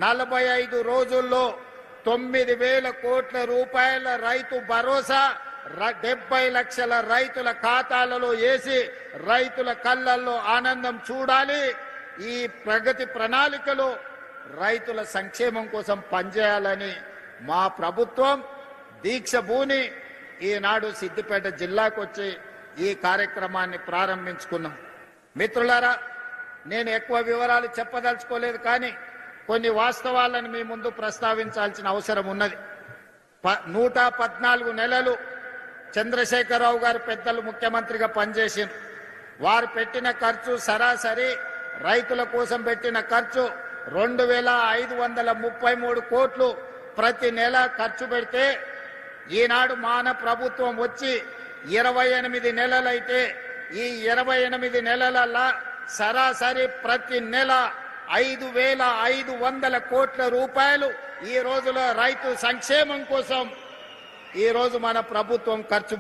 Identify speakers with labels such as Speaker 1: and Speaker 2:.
Speaker 1: 45 రోజుల్లో 9,000 కోట్ల రూపాయల రైతు భరోసా 70 లక్షల రైతుల ఖాతాలలో వేసి రైతుల కళ్ళల్లో ఆనందం చూడాలి. ఈ ప్రగతి ప్రణాళికలో రైతుల సంక్షేమం కోసం పనిచేయాలని మా ప్రభుత్వం దీక్ష భూని ఈనాడు సిద్దిపేట జిల్లాకు వచ్చి ఈ కార్యక్రమాన్ని ప్రారంభించుకున్నాం. మిత్రులారా, నేను ఎక్కువ వివరాలు చెప్పదలుచుకోలేదు, కానీ కొన్ని వాస్తవాలను మీ ముందు ప్రస్తావించాల్సిన అవసరం ఉన్నది. 114 నెలలు చంద్రశేఖరరావు గారు పెద్దలు ముఖ్యమంత్రిగా పనిచేసింది. వారు పెట్టిన ఖర్చు సరాసరి రైతుల కోసం పెట్టిన ఖర్చు 2,533 కోట్లు ప్రతి నెల ఖర్చు పెడితే, ఈనాడు మాన ప్రభుత్వం వచ్చి 28 నెలలైతే ఈ 28 నెలల సరాసరి ప్రతి నెల 5,500 కోట్ల రూపాయలు ఈ రోజులో రైతు సంక్షేమం కోసం ఈ రోజు మన ప్రభుత్వం ఖర్చు